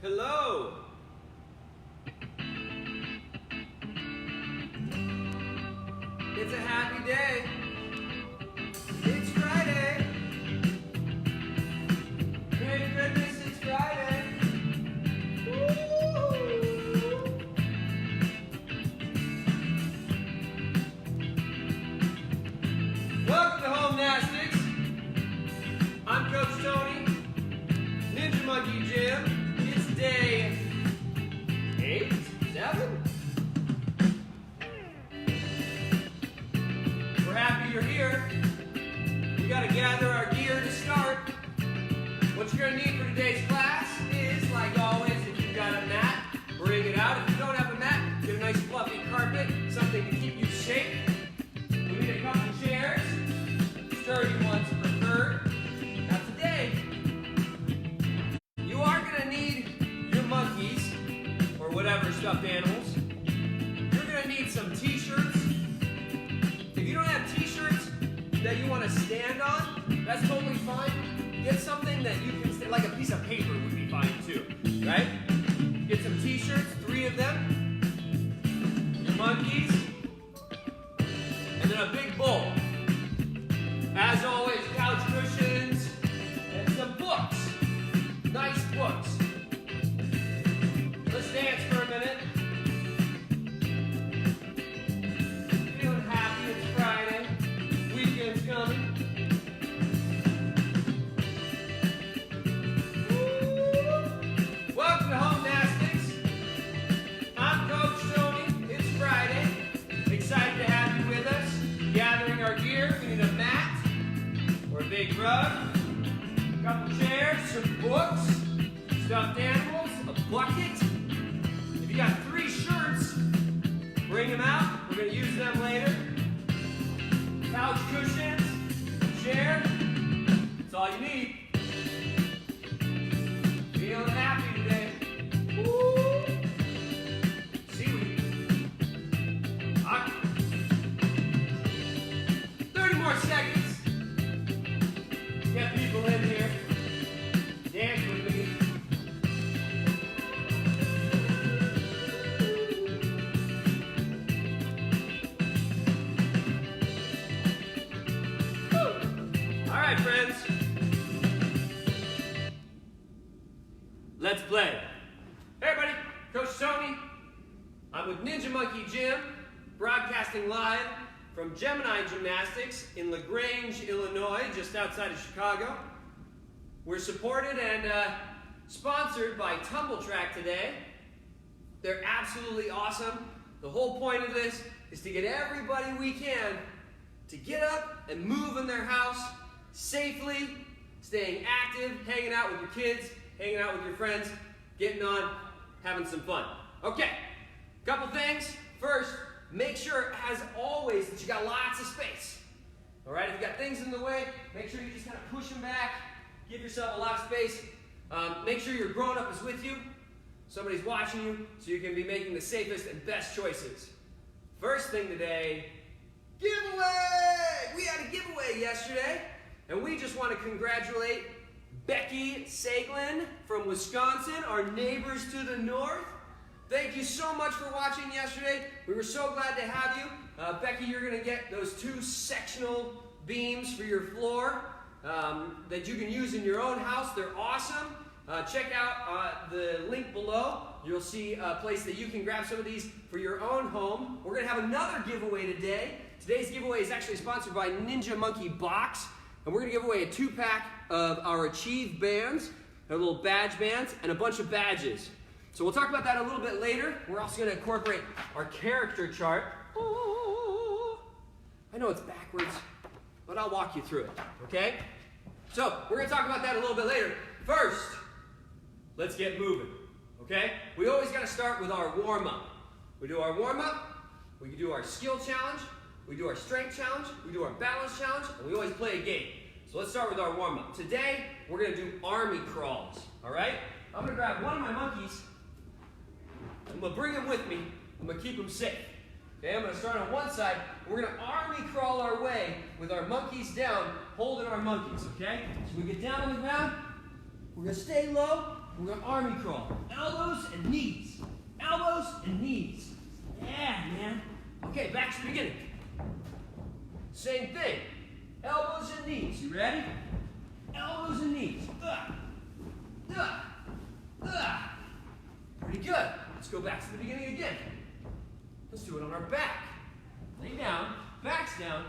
Hello. It's a happy day. It's Friday. Thank goodness it's Friday. Woo! Welcome to Homenastics. I'm Coach Tony. Ninja Monkey Gym. It's day 8, 7? We're happy you're here. We gotta gather our gear to start. What you're gonna need for today's class is, like always, if you've got a mat, bring it out. If you don't have a mat, get a nice fluffy carpet, something to keep you safe. We need a couple chairs, sturdy ones preferred. Now today, you are gonna need your monkeys, or whatever stuffed animals. You're gonna need some t-shirts. If you don't have t-shirts that you want to stand on, that's totally fine. Get something that you can stand, like a piece of paper would be fine too, right? Get some t-shirts, 3 of them, your monkeys, and then a big bowl. As always, couch cushions, and some books. Nice books. Let's dance for a minute. Feeling happy, it's Friday. Weekend's coming. Woo! Welcome to Homenastics. I'm Coach Tony. It's Friday. Excited to have you with us. Gathering our gear. We need a mat or a big rug, a couple chairs, some books, stuffed animals, a bucket. If you got 3 shirts, bring them out. We're going to use them later. Couch cushions, a chair. That's all you need. Feeling happy today. Woo! Seaweed. Hot. 30 more seconds. Get people in here. Dance with me. All right, friends. Let's play. Hey, everybody. Coach Tony. I'm with Ninja Monkey Gym, broadcasting live from Gemini Gymnastics in LaGrange, Illinois, just outside of Chicago. We're supported and sponsored by Tumbl Trak today. They're absolutely awesome. The whole point of this is to get everybody we can to get up and move in their house safely, staying active, hanging out with your kids, hanging out with your friends, getting on, having some fun. Okay, couple things. First, make sure, as always, that you got lots of space. All right, if you got things in the way, make sure you just kind of push them back, give yourself a lot of space. Make sure your grown-up is with you. Somebody's watching you, so you can be making the safest and best choices. First thing today, giveaway! We had a giveaway yesterday, and we just want to congratulate Becky Saglin from Wisconsin, our neighbors to the north. Thank you so much for watching yesterday. We were so glad to have you. Becky, you're going to get those 2 sectional beams for your floor that you can use in your own house. They're awesome. Check out the link below. You'll see a place that you can grab some of these for your own home. We're going to have another giveaway today. Today's giveaway is actually sponsored by Ninja Monkey Box. And we're going to give away a 2-pack of our Achieve bands, our little badge bands, and a bunch of badges. So we'll talk about that a little bit later. We're also going to incorporate our character chart. Oh, I know it's backwards, but I'll walk you through it, okay? So we're going to talk about that a little bit later. First, let's get moving, okay? We always got to start with our warm-up. We do our warm-up, we do our skill challenge, we do our strength challenge, we do our balance challenge, and we always play a game. So let's start with our warm-up. Today, we're going to do army crawls, all right? I'm going to grab one of my monkeys. I'm going to bring him with me. I'm going to keep him safe. Okay, I'm going to start on one side. We're going to army crawl our way with our monkeys down, holding our monkeys, okay? So we get down on the ground, We're going to stay low. We're going to army crawl. Elbows and knees. Elbows and knees. Yeah, man. Okay, back to the beginning. Same thing. Elbows and knees. You ready? Elbows and knees. Pretty good. Let's go back to the beginning again. Let's do it on our back. Lay down, back's down.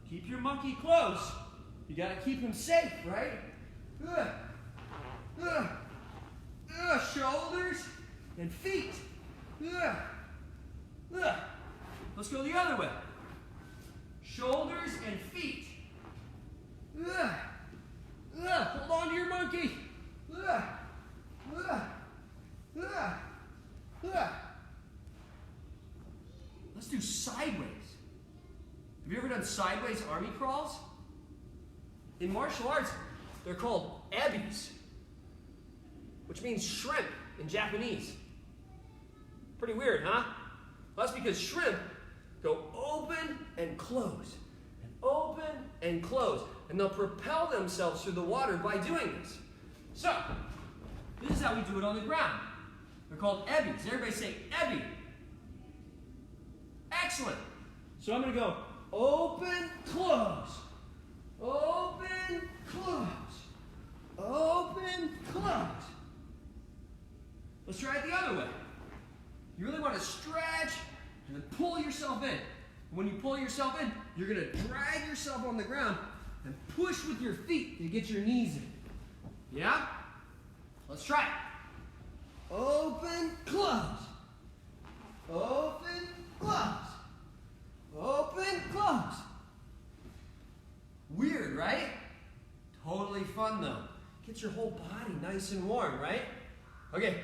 Keep your monkey close. You got to keep him safe, right? Shoulders and feet. Let's go the other way. Shoulders and feet. Hold on to your monkey. Let's do sideways. Have you ever done sideways army crawls? In martial arts, they're called ebbies, which means shrimp in Japanese. Pretty weird, huh? Well, that's because shrimp go open and close, and open and close, and they'll propel themselves through the water by doing this. So, this is how we do it on the ground. They're called ebbies. Everybody say ebby. Excellent. So I'm going to go open, close, open, close, open, close. Let's try it the other way. You really want to stretch and then pull yourself in. And when you pull yourself in, you're going to drag yourself on the ground and push with your feet to get your knees in. Yeah? Let's try it. Open, close. Open, close. Open, close. Weird, right? Totally fun, though. Gets your whole body nice and warm, right? Okay,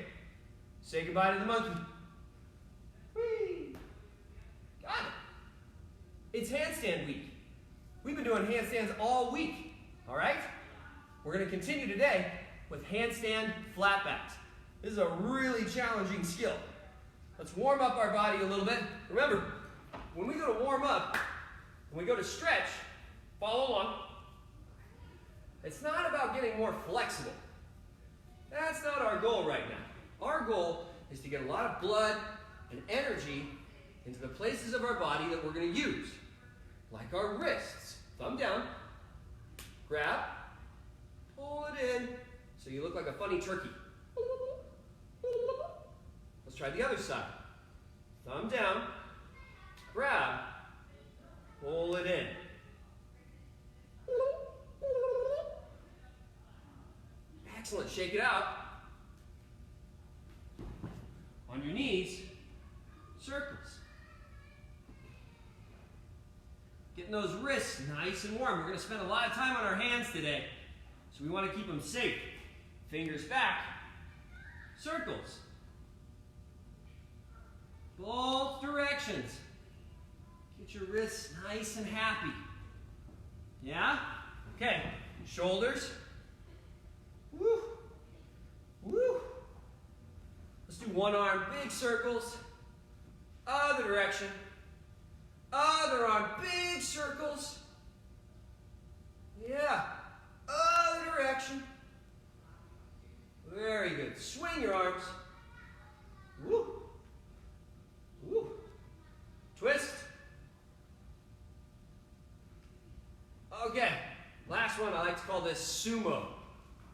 say goodbye to the monkey. Whee! Got it. It's handstand week. We've been doing handstands all week, all right? We're going to continue today with handstand flatbacks. This is a really challenging skill. Let's warm up our body a little bit. Remember, when we go to warm up, when we go to stretch, follow along. It's not about getting more flexible. That's not our goal right now. Our goal is to get a lot of blood and energy into the places of our body that we're going to use, like our wrists. Thumb down, grab, pull it in, so you look like a funny turkey. Let's try the other side. Thumb down, grab, pull it in. Excellent, shake it out. On your knees, circles. Getting those wrists nice and warm. We're going to spend a lot of time on our hands today, so we want to keep them safe. Fingers back, circles. Both directions. Get your wrists nice and happy. Yeah? Okay, shoulders. Woo. Woo. Let's do one arm, big circles. Other direction. Other arm, big circles. Yeah. Other direction. Very good. Swing your arms. Woo. Woo. Twist. Okay. Last one, I like to call this sumo.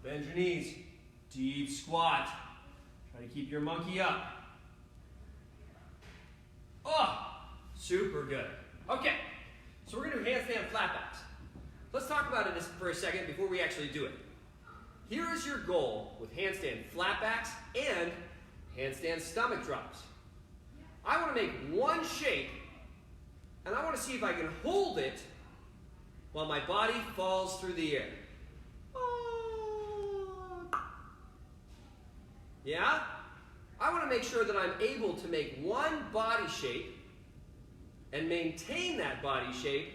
Bend your knees. Deep squat. Try to keep your monkey up. Oh, super good. Okay, so we're going to do handstand flatbacks. Let's talk about it for a second before we actually do it. Here is your goal with handstand flatbacks and handstand stomach drops. I want to make one shape, and I want to see if I can hold it while my body falls through the air. Yeah? I want to make sure that I'm able to make one body shape and maintain that body shape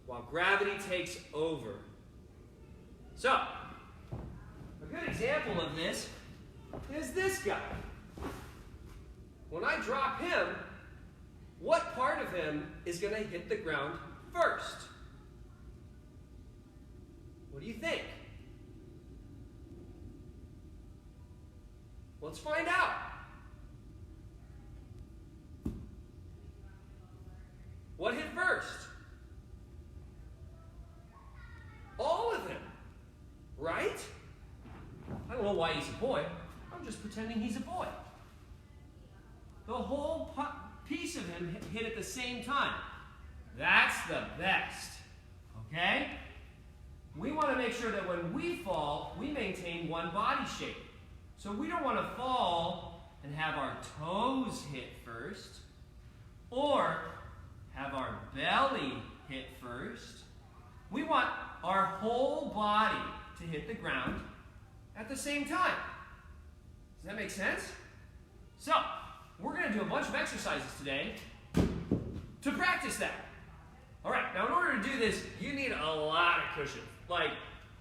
while gravity takes over. So, a good example of this is this guy. When I drop him, what part of him is going to hit the ground first? What do you think? Let's find out. What hit first? All of them, right? I don't know why he's a boy. I'm just pretending he's a boy. The whole piece of him hit at the same time. That's the best, okay? We want to make sure that when we fall, we maintain one body shape. So we don't want to fall and have our toes hit first, or have our belly hit first. We want our whole body to hit the ground at the same time. Does that make sense? So, we're going to do a bunch of exercises today to practice that. All right, now in order to do this, you need a lot of cushions, like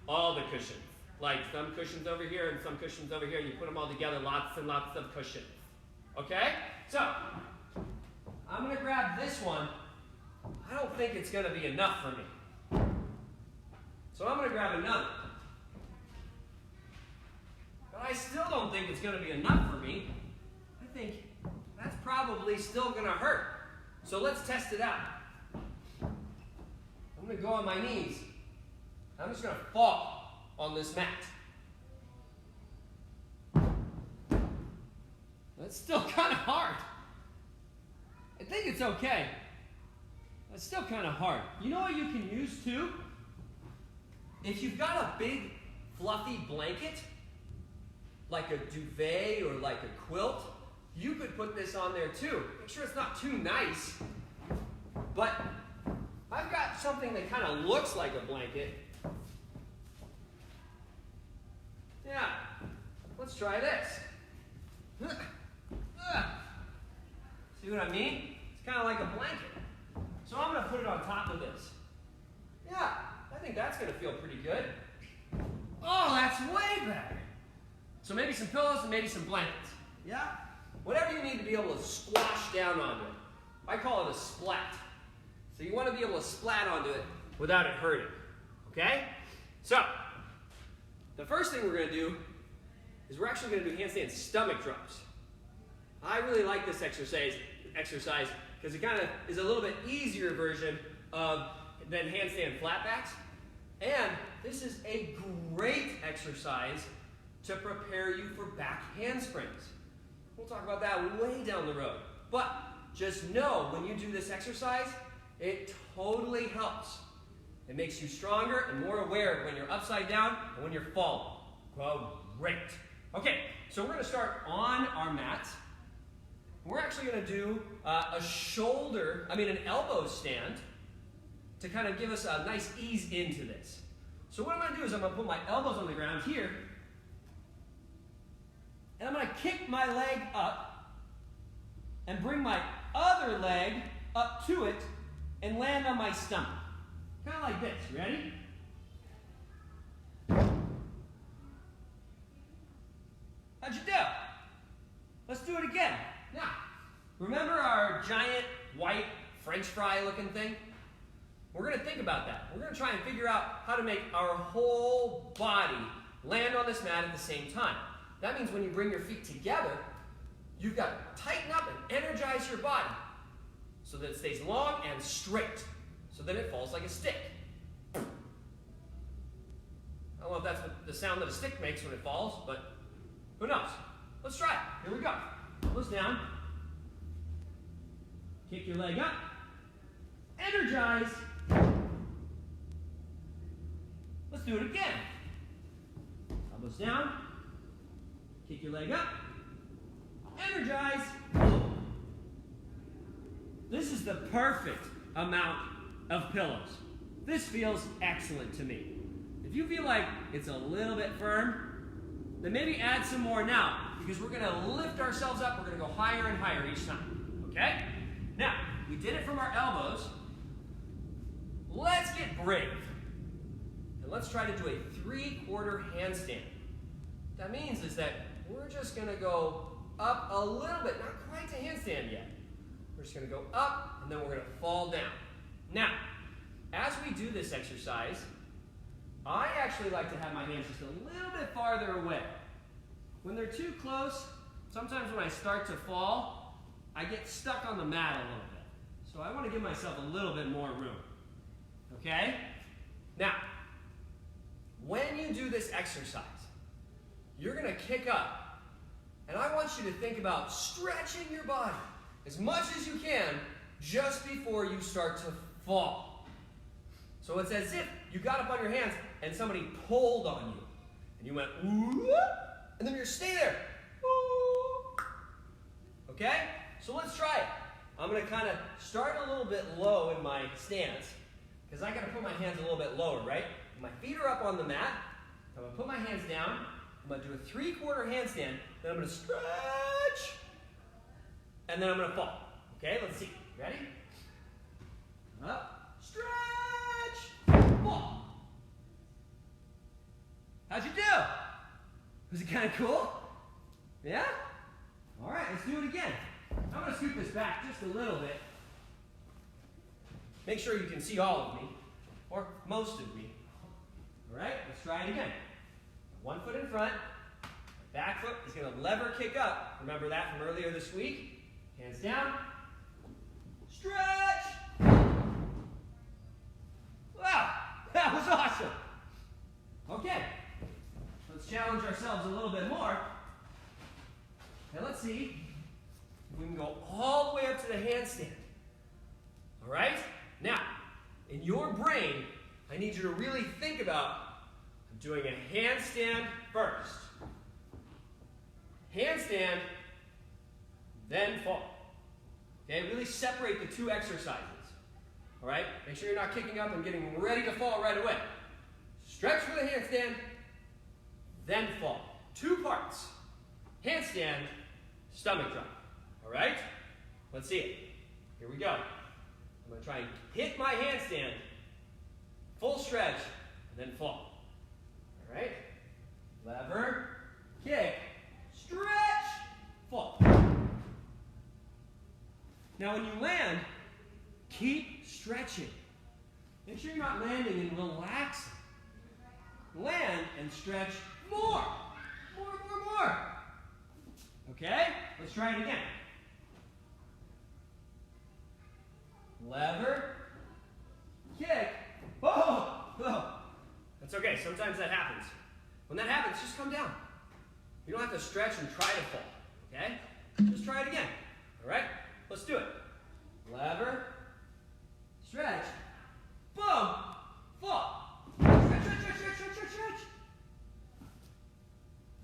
all the cushions. Like some cushions over here and some cushions over here. You put them all together, lots and lots of cushions. Okay? So, I'm going to grab this one. I don't think it's going to be enough for me. So I'm going to grab another. But I still don't think it's going to be enough for me. I think that's probably still going to hurt. So let's test it out. I'm going to go on my knees. I'm just going to fall on this mat. That's still kind of hard. I think it's okay. That's still kind of hard. You know what you can use too? If you've got a big fluffy blanket, like a duvet or like a quilt, you could put this on there too. Make sure it's not too nice, but I've got something that kind of looks like a blanket. Yeah, let's try this. See what I mean? It's kind of like a blanket. So I'm going to put it on top of this. Yeah, I think that's going to feel pretty good. Oh, that's way better. So maybe some pillows and maybe some blankets. Yeah? Whatever you need to be able to squash down onto it. I call it a splat. So you want to be able to splat onto it without it hurting. Okay? So, the first thing we're going to do is we're actually going to do handstand stomach drops. I really like this exercise because it kind of is a little bit easier version than handstand flatbacks. And this is a great exercise to prepare you for back handsprings. We'll talk about that way down the road. But just know when you do this exercise, it totally helps. It makes you stronger and more aware when you're upside down and when you're falling. Great. Okay, so we're going to start on our mats. We're actually going to do an elbow stand to kind of give us a nice ease into this. So what I'm going to do is I'm going to put my elbows on the ground here, and I'm going to kick my leg up and bring my other leg up to it and land on my stomach. Kind of like this. Ready? How'd you do? Let's do it again. Now, remember our giant white French fry looking thing? We're going to think about that. We're going to try and figure out how to make our whole body land on this mat at the same time. That means when you bring your feet together, you've got to tighten up and energize your body so that it stays long and straight, so that it falls like a stick. I don't know if that's the sound that a stick makes when it falls, but who knows? Let's try it. Here we go. Elbows down. Kick your leg up. Energize. Let's do it again. Elbows down. Kick your leg up. Energize. This is the perfect amount of pillows. This feels excellent to me. If you feel like it's a little bit firm, then maybe add some more now, because we're going to lift ourselves up. We're going to go higher and higher each time. Okay? Now, we did it from our elbows. Let's get brave. And let's try to do a 3/4 handstand. What that means is that we're just going to go up a little bit, not quite to handstand yet. We're just going to go up, and then we're going to fall down. Now, as we do this exercise, I actually like to have my hands just a little bit farther away. when they're too close, sometimes when I start to fall, I get stuck on the mat a little bit. So I want to give myself a little bit more room. Okay? Now, when you do this exercise, you're going to kick up. And I want you to think about stretching your body as much as you can just before you start to fall. So it's as if you got up on your hands and somebody pulled on you. And you went, ooh, and then you're stay there. Ooh. Okay? So let's try it. I'm going to kind of start a little bit low in my stance because I got to put my hands a little bit lower, right? My feet are up on the mat. I'm going to put my hands down. I'm going to do a 3/4 handstand. Then I'm going to stretch. And then I'm going to fall. Okay, let's see. Ready? Up, stretch, fall. How'd you do? Was it kind of cool? Yeah? All right, let's do it again. I'm going to scoot this back just a little bit. Make sure you can see all of me, or most of me. All right, let's try it again. One foot in front. Back foot is going to lever kick up. Remember that from earlier this week. Hands down. Stretch. Wow, that was awesome. Okay, let's challenge ourselves a little bit more. And let's see if we can go all the way up to the handstand. All right? Now, in your brain, I need you to really think about doing a handstand first. Handstand, then fall. Okay, really separate the two exercises. All right? Make sure you're not kicking up and getting ready to fall right away. Stretch for the handstand, then fall. 2 parts. Handstand, stomach drop. All right? Let's see it. Here we go. I'm going to try and hit my handstand, full stretch, and then fall. All right? Lever, kick, stretch, fall. Now when you land, keep stretching. Make sure you're not landing and relaxing. Land and stretch more. More. Okay? Let's try it again. Lever, kick, oh. That's okay, sometimes that happens. When that happens, just come down. You don't have to stretch and try to fall, okay? Just try it again, all right? Let's do it. Lever, stretch, boom, fall. Stretch.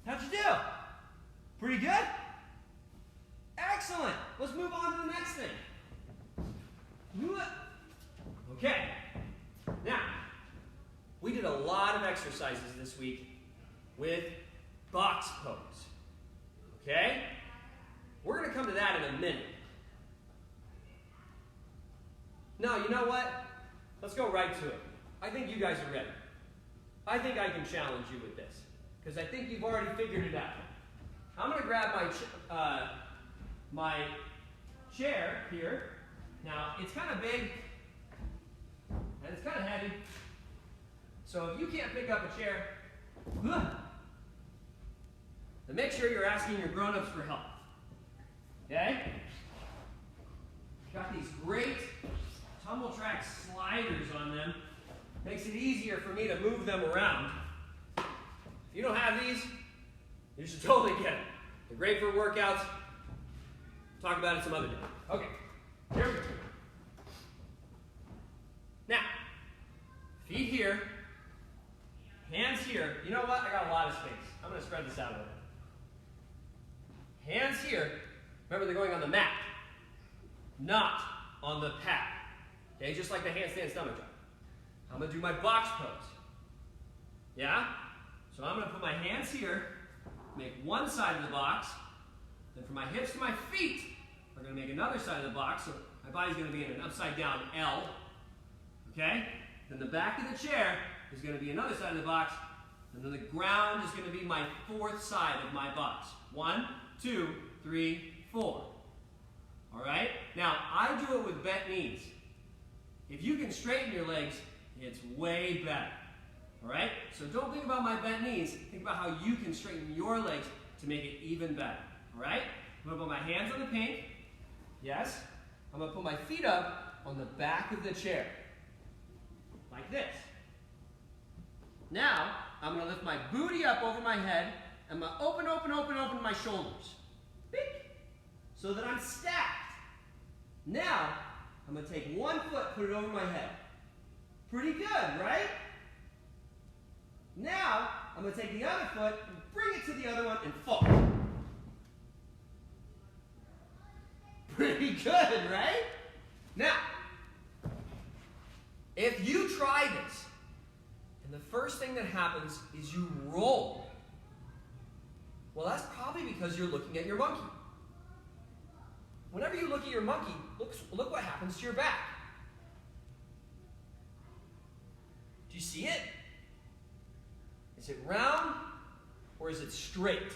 How'd you do? Pretty good? Excellent. Let's move on to the next thing. Okay. Now, we did a lot of exercises this week with box pose. Okay? We're going to come to that in a minute. Now, you know what? Let's go right to it. I think you guys are ready. I think I can challenge you with this because I think you've already figured it out. I'm going to grab my chair here. Now, it's kind of big and it's kind of heavy. So if you can't pick up a chair, then make sure you're asking your grown-ups for help. Okay? Got these great Tumbl Trak sliders on them. Makes it easier for me to move them around. If you don't have these, you should totally get them. They're great for workouts. Talk about it some other day. Okay, here we go. Now, feet here, hands here. You know what? I got a lot of space. I'm going to spread this out a little bit. Hands here. Remember, they're going on the mat, not on the pad. Okay, just like the handstand stomach drop. I'm going to do my box pose. Yeah? So I'm going to put my hands here, make one side of the box, then from my hips to my feet, we're going to make another side of the box, so my body's going to be in an upside down L. Okay? Then the back of the chair is going to be another side of the box, and then the ground is going to be my 4th side of my box. 1, 2, 3, 4. All right? Now, I do it with bent knees. If you can straighten your legs, it's way better. All right? So don't think about my bent knees. Think about how you can straighten your legs to make it even better. All right? I'm going to put my hands on the pink. Yes. I'm going to put my feet up on the back of the chair. Like this. Now, I'm going to lift my booty up over my head. I'm going to open my shoulders. Bink. So that I'm stacked. Now, I'm going to take one foot, put it over my head. Pretty good, right? Now, I'm going to take the other foot, and bring it to the other one, and fall. Pretty good, right? Now, if you try this, and the first thing that happens is you roll, well, that's probably because you're looking at your monkey. Whenever you look at your monkey, look what happens to your back. Do you see it? Is it round or is it straight?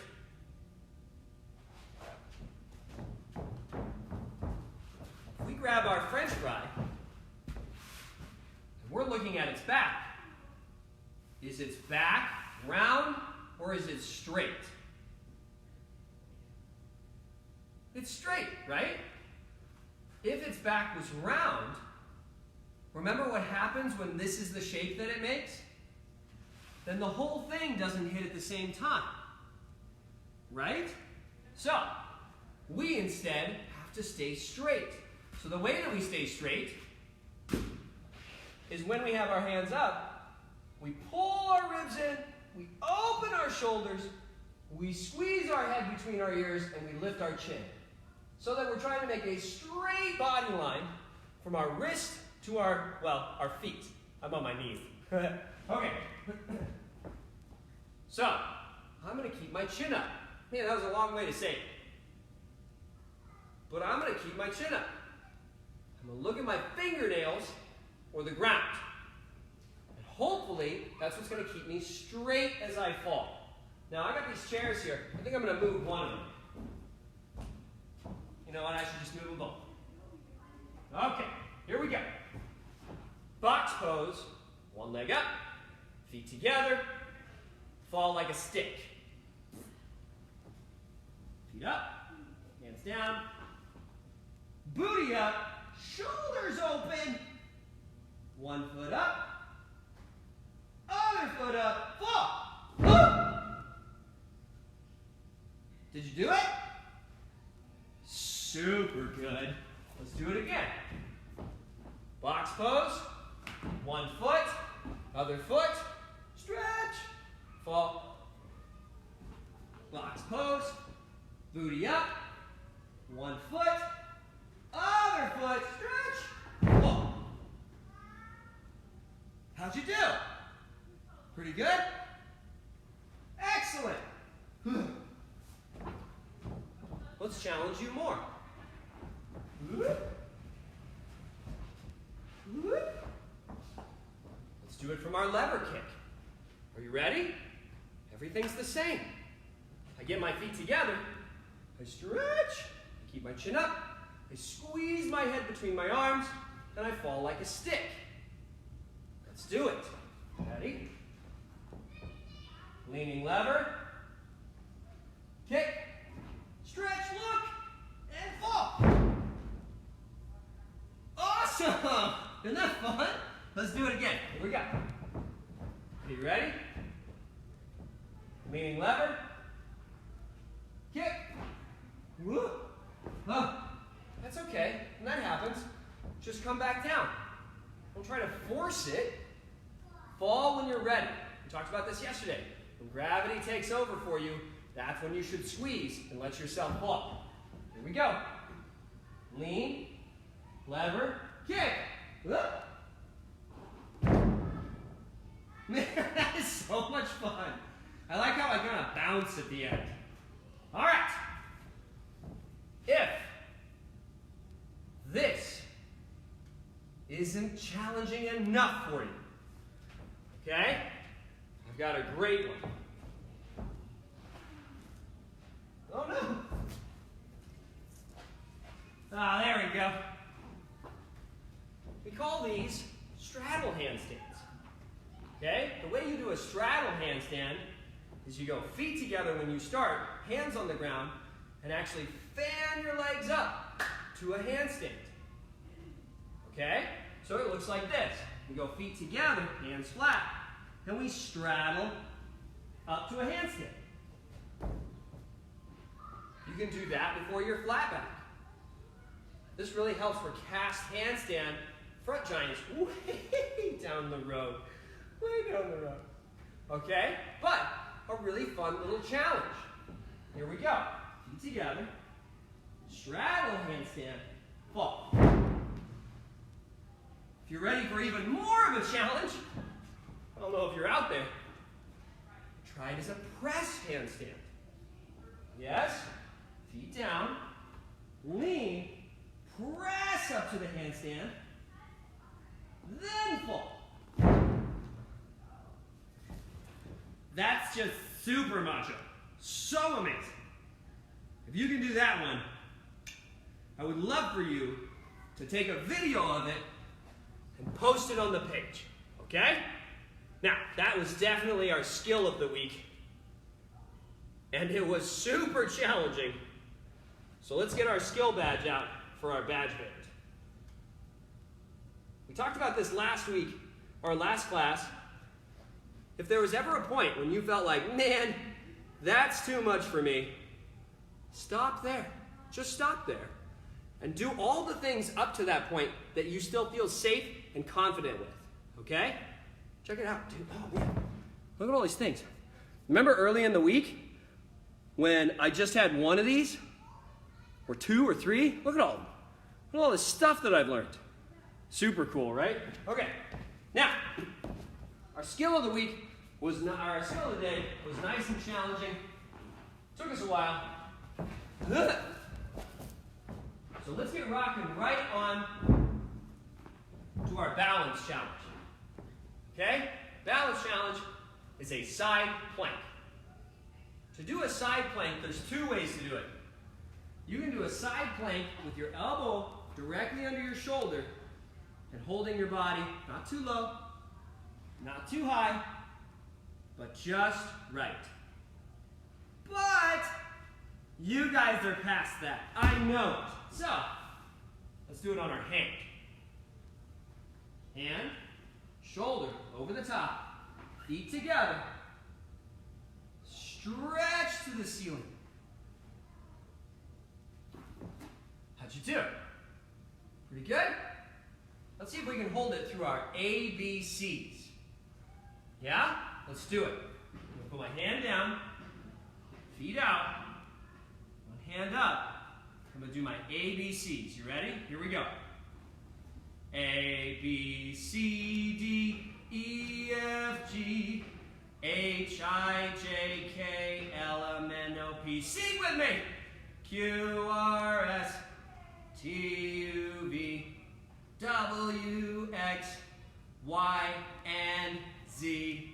If we grab our French fry and we're looking at its back, is its back round or is it straight? It's straight, right? If its back was round, remember what happens when this is the shape that it makes? Then the whole thing doesn't hit at the same time, right? So, we instead have to stay straight. So the way that we stay straight is when we have our hands up, we pull our ribs in, we open our shoulders, we squeeze our head between our ears, and we lift our chin. So that we're trying to make a straight body line from our wrist to our feet. I'm on my knees. Okay. So, I'm going to keep my chin up. Man, that was a long way to say it. But I'm going to keep my chin up. I'm going to look at my fingernails or the ground. And hopefully, that's what's going to keep me straight as I fall. Now, I got these chairs here. I think I'm going to move one of them. You know what? I should just move them both. Okay, here we go. Box pose. One leg up, feet together, fall like a stick. Feet up, hands down, booty up, shoulders open, one foot up, other foot up, fall. Woo! Did you do it? Super good. Let's do it again. Box pose, one foot, other foot, stretch, fall. Box pose, booty up, one foot, other foot, stretch, fall. How'd you do? Pretty good? Excellent. Let's challenge you more. Let's do it from our lever kick. Are you ready? Everything's the same. I get my feet together, I stretch, I keep my chin up, I squeeze my head between my arms, and I fall like a stick. Let's do it. Ready? Leaning lever, kick, stretch, look, and fall. Awesome! Isn't that fun? Let's do it again. Here we go. Are you ready? Leaning lever, kick, whoop. Oh, that's okay. When that happens, just come back down. Don't try to force it. Fall when you're ready. We talked about this yesterday. When gravity takes over for you, that's when you should squeeze and let yourself fall. Here we go. Lean, lever, kick. Whoop. Man, that is so much fun. I like how I kind of bounce at the end. All right. If this isn't challenging enough for you, okay? I've got a great one. Oh no. Ah, there we go. We call these straddle handstands. Okay? The way you do a straddle handstand is you go feet together when you start, hands on the ground and actually fan your legs up to a handstand. Okay? So it looks like this. We go feet together, hands flat, and we straddle up to a handstand. You can do that before your flat back. This really helps for cast handstand front giants way down the road. Way down the road. Okay? But a really fun little challenge. Here we go. Feet together. Straddle handstand. Fall. If you're ready for even more of a challenge, I don't know if you're out there, try it as a press handstand. Yes? Feet down. Lean. Press up to the handstand. Then fall. That's just super macho. So amazing. If you can do that one, I would love for you to take a video of it and post it on the page. Okay? Now, that was definitely our skill of the week. And it was super challenging. So let's get our skill badge out for our badge band. We talked about this last week, or last class. If there was ever a point when you felt like, man, that's too much for me, stop there. Just stop there. And do all the things up to that point that you still feel safe and confident with. Okay? Check it out, dude. Oh, man. Look at all these things. Remember early in the week when I just had one of these? Or two or three? Look at all of them. Look at all this stuff that I've learned. Super cool, right? Okay. Now, our skill of the week was our skill of the day was nice and challenging. Took us a while. So let's get rocking right on to our balance challenge. Okay? Balance challenge is a side plank. To do a side plank, there's two ways to do it. You can do a side plank with your elbow directly under your shoulder and holding your body not too low, not too high, but just right. But you guys are past that. I know it. So, let's do it on our hand. Hand, shoulder over the top, feet together. Stretch to the ceiling. How'd you do? Pretty good? Let's see if we can hold it through our ABCs. Yeah? Let's do it. I'm going to put my hand down, feet out, one hand up. I'm going to do my ABCs. You ready? Here we go. A, B, C, D, E, F, G, H, I, J, K, L, M, N, O, P. Sing with me! Q, R, S, T, U, V, W, X, Y, and Z.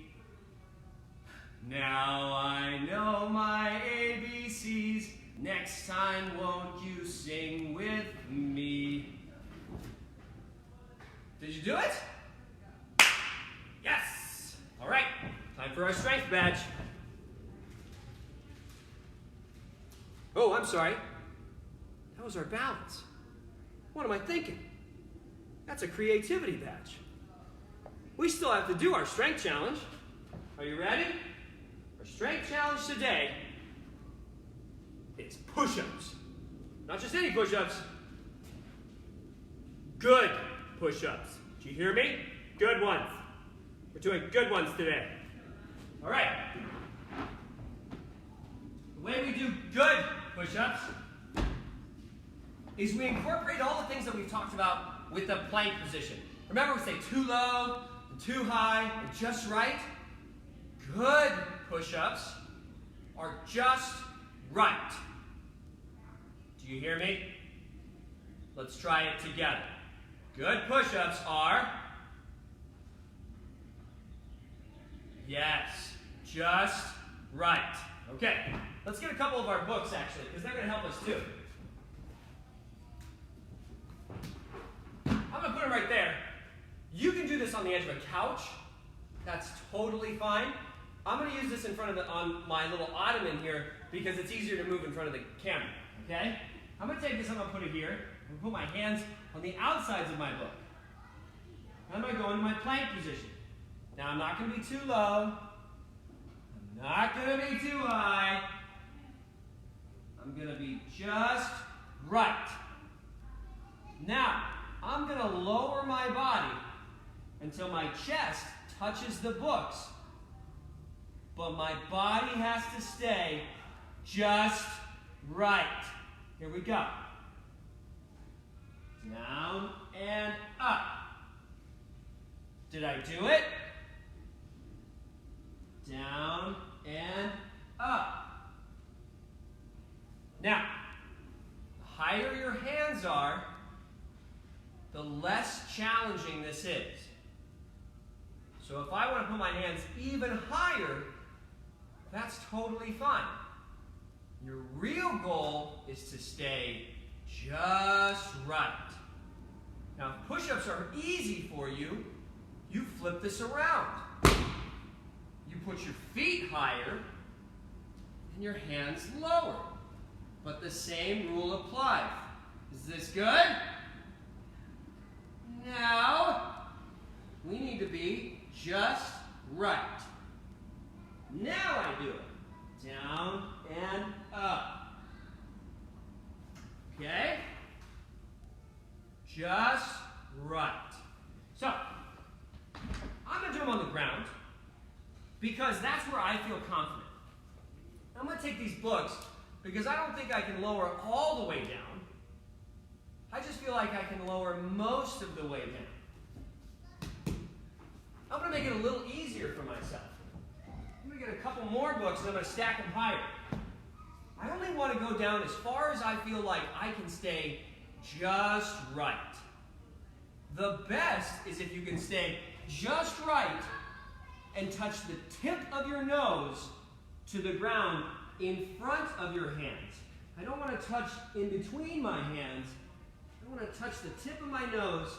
Now I know my ABCs. Next time, won't you sing with me? Did you do it? Yes! All right, time for our strength badge. Oh, I'm sorry. That was our balance. What am I thinking? That's a creativity badge. We still have to do our strength challenge. Are you ready? Our strength challenge today is push-ups. Not just any push-ups. Good push-ups. Did you hear me? Good ones. We're doing good ones today. All right. The way we do good push-ups is we incorporate all the things that we've talked about with the plank position. Remember, we say too low, and too high, and just right. Good push-ups are just right. Do you hear me? Let's try it together. Good push-ups are, yes, just right. Okay, let's get a couple of our books actually, because they're going to help us too. I'm going to put them right there. You can do this on the edge of a couch. That's totally fine. I'm going to use this in front of on my little ottoman here because it's easier to move in front of the camera, okay? I'm going to take this, I'm going to put it here. I'm going to put my hands on the outsides of my book. I'm going to go into my plank position. Now I'm not going to be too low. I'm not going to be too high. I'm going to be just right. Now, I'm going to lower my body until my chest touches the books. But my body has to stay just right. Here we go. Down and up. Did I do it? Down and up. Now, the higher your hands are, the less challenging this is. So if I want to put my hands even higher, that's totally fine. Your real goal is to stay just right. Now, if push-ups are easy for you, you flip this around. You put your feet higher and your hands lower. But the same rule applies. Is this good? Now, we need to be just right. Now I do it. Down and up. Okay? Just right. So, I'm going to do them on the ground because that's where I feel confident. I'm going to take these books because I don't think I can lower all the way down. I just feel like I can lower most of the way down. I'm going to make it a little easier for myself. I'm going to get a couple more books and I'm going to stack them higher. I only want to go down as far as I feel like I can stay just right. The best is if you can stay just right and touch the tip of your nose to the ground in front of your hands. I don't want to touch in between my hands. I want to touch the tip of my nose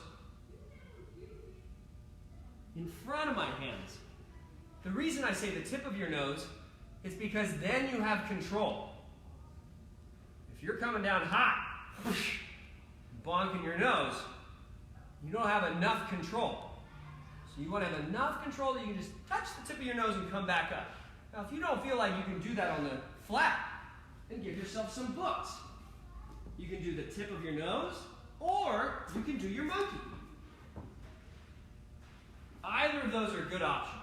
in front of my hands. The reason I say the tip of your nose is because then you have control. If you're coming down hot, bonking your nose, you don't have enough control. So you want to have enough control that you can just touch the tip of your nose and come back up. Now, if you don't feel like you can do that on the flat, then give yourself some books. You can do the tip of your nose, or you can do your monkey. Either of those are good options.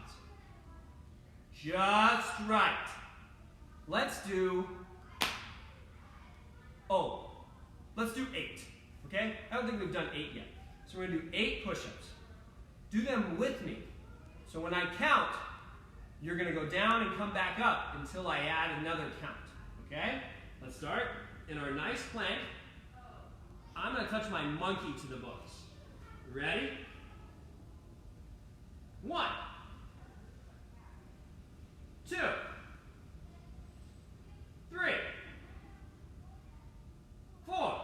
Just right. Let's do 8. Okay? I don't think we've done 8 yet. So we're going to do 8 push-ups. Do them with me. So when I count, you're going to go down and come back up until I add another count. Okay? Let's start. In our nice plank, I'm going to touch my monkey to the books. Ready? 1, 2, 3, 4,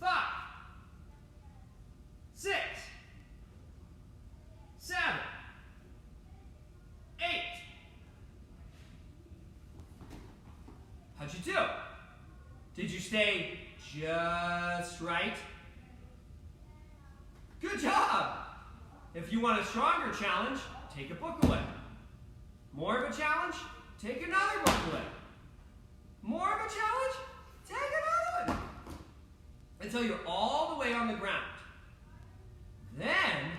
5, 6, 7, 8. How'd you do? Did you stay just right? Good job! If you want a stronger challenge, take a book away. More of a challenge, take another book away. More of a challenge, take another one. Until you're all the way on the ground. Then,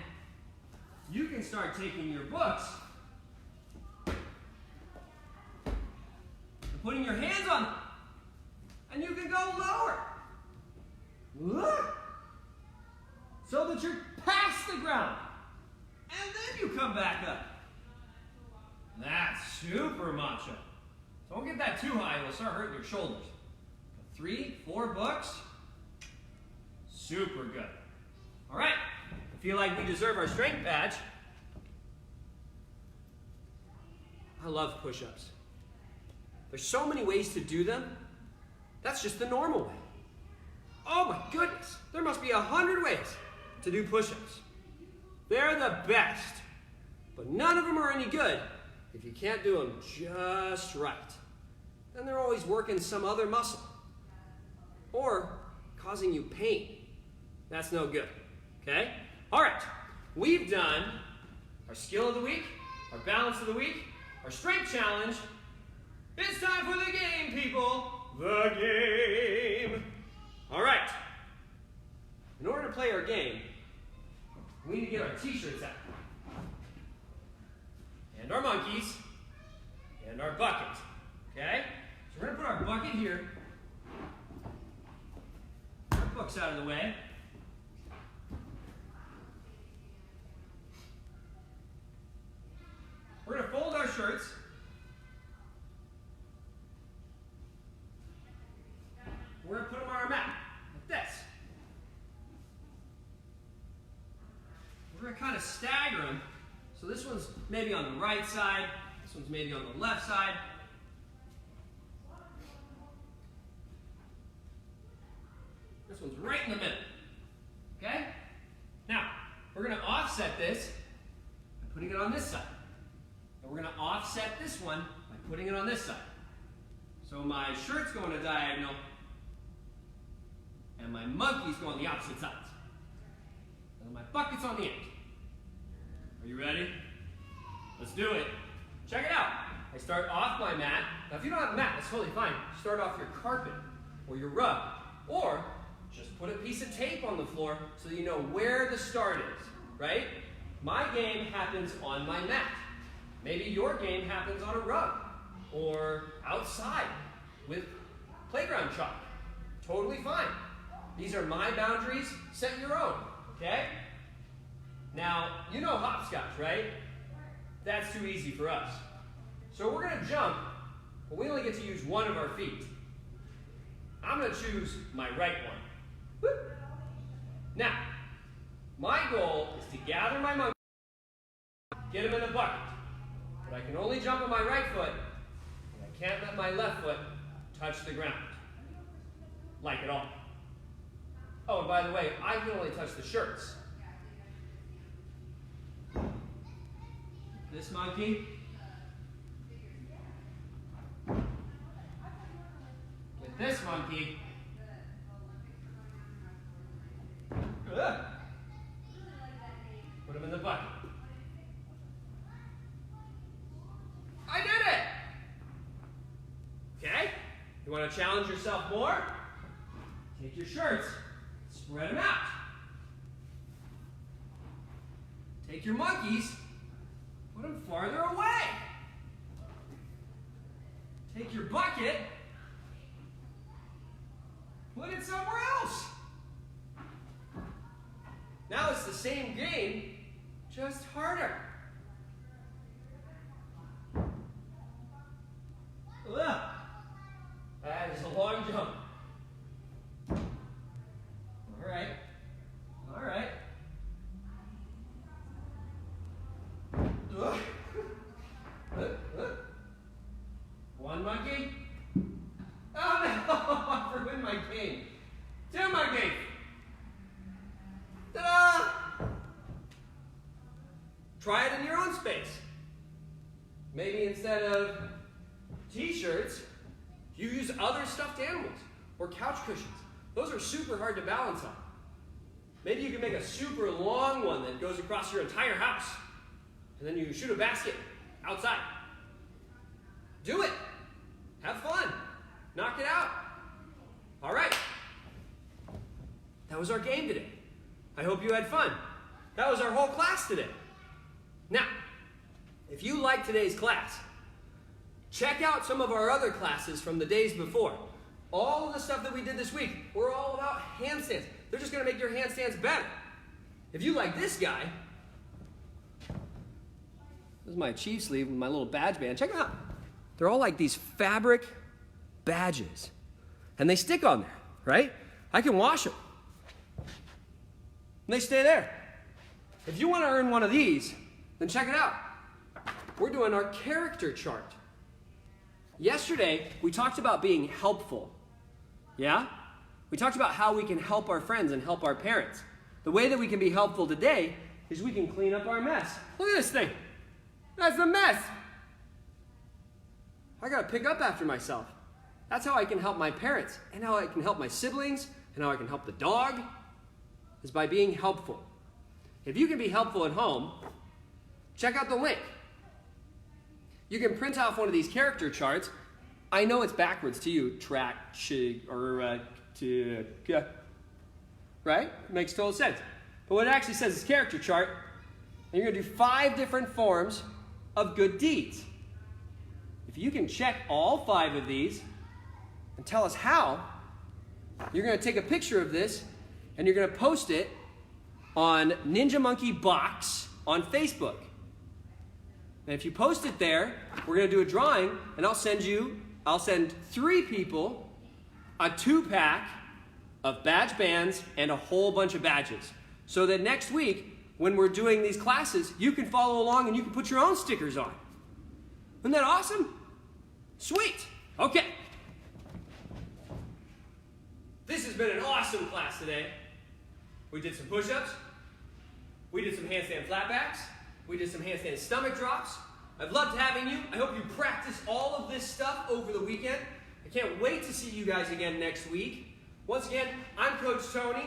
you can start taking your books and putting your hands on them. And you can go lower. Look. So that you're past the ground. And then you come back up. That's super macho. Don't get that too high, it'll start hurting your shoulders. 3, 4 books. Super good. All right, I feel like we deserve our strength badge. I love push-ups. There's so many ways to do them. That's just the normal way. Oh my goodness, there must be 100 ways to do push-ups. They're the best, but none of them are any good if you can't do them just right, then they're always working some other muscle or causing you pain. That's no good, okay? All right, we've done our skill of the week, our balance of the week, our strength challenge. It's time for the game, people. The game. All right. In order to play our game, we need to get our t-shirts out. And our monkeys. And our bucket. Okay? So we're going to put our bucket here. Our book's out of the way. We're going to fold our shirts. We're going to put them on our mat, like this. We're going to kind of stagger them. So this one's maybe on the right side. This one's maybe on the left side. This one's right in the middle. Okay? Now, we're going to offset this by putting it on this side. And we're going to offset this one by putting it on this side. So my shirt's going a diagonal, and my monkeys go on the opposite sides. And my bucket's on the end. Are you ready? Let's do it. Check it out. I start off my mat. Now, if you don't have a mat, that's totally fine. Start off your carpet or your rug, or just put a piece of tape on the floor so you know where the start is, right? My game happens on my mat. Maybe your game happens on a rug or outside with playground chalk. Totally fine. These are my boundaries. Set your own, okay? Now, you know hopscotch, right? That's too easy for us. So we're going to jump, but we only get to use one of our feet. I'm going to choose my right one. Whoop. Now, my goal is to gather my monkey, get him in the bucket. But I can only jump on my right foot, and I can't let my left foot touch the ground. Like at all. Oh, and by the way, I can only touch the shirts. This monkey. With this monkey. Put him in the bucket. I did it! Okay? You want to challenge yourself more? Take your shirts, spread them out. Take your monkeys, put them farther away. Take your bucket, put it somewhere else. Now it's the same game, just harder. Ugh. That is a long jump. All right. All right. One monkey. Oh no! I ruined my game. Two monkey. Ta-da! Try it in your own space. Maybe instead of t-shirts, you use other stuffed animals or couch cushions. Those are super hard to balance on. Maybe you can make a super long one that goes across your entire house. And then you shoot a basket outside. Do it. Have fun. Knock it out. All right. That was our game today. I hope you had fun. That was our whole class today. Now, if you liked today's class, check out some of our other classes from the days before. All of the stuff that we did this week were all about handstands. They're just going to make your handstands better. If you like this guy, this is my chief sleeve with my little badge band. Check them out. They're all like these fabric badges. And they stick on there, right? I can wash them. And they stay there. If you want to earn one of these, then check it out. We're doing our character chart. Yesterday, we talked about being helpful. Yeah? We talked about how we can help our friends and help our parents. The way that we can be helpful today is we can clean up our mess. Look at this thing. That's a mess. I gotta pick up after myself. That's how I can help my parents, and how I can help my siblings, and how I can help the dog, is by being helpful. If you can be helpful at home, check out the link. You can print off one of these character charts. I know it's backwards to you, Trak, right? Makes total sense. But what it actually says is character chart, and you're gonna do 5 different forms of good deeds. If you can check all 5 of these and tell us how, you're gonna take a picture of this and you're gonna post it on Ninja Monkey Box on Facebook. And if you post it there, we're gonna do a drawing, and I'll send 3 people a 2-pack of badge bands and a whole bunch of badges. So that next week, when we're doing these classes, you can follow along and you can put your own stickers on. Isn't that awesome? Sweet. Okay. This has been an awesome class today. We did some push-ups. We did some handstand flatbacks. We did some handstand stomach drops. I've loved having you. I hope you practice all of this stuff over the weekend. I can't wait to see you guys again next week. Once again, I'm Coach Tony,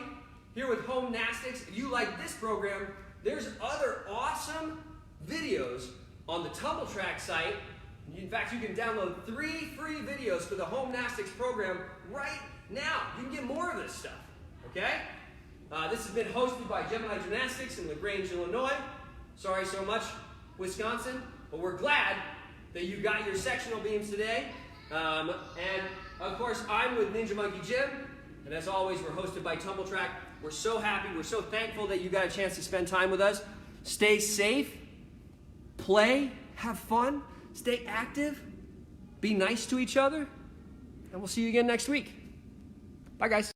here with Homenastics. If you like this program, there's other awesome videos on the Tumbl Trak site. In fact, you can download 3 free videos for the Homenastics program right now. You can get more of this stuff, okay? This has been hosted by Gemini Gymnastics in LaGrange, Illinois. Sorry so much, Wisconsin, but we're glad that you got your sectional beams today. And of course, I'm with Ninja Monkey Gym, and as always, we're hosted by Tumbl Trak. We're so happy, we're so thankful that you got a chance to spend time with us. Stay safe, play, have fun, stay active, be nice to each other, and we'll see you again next week. Bye, guys.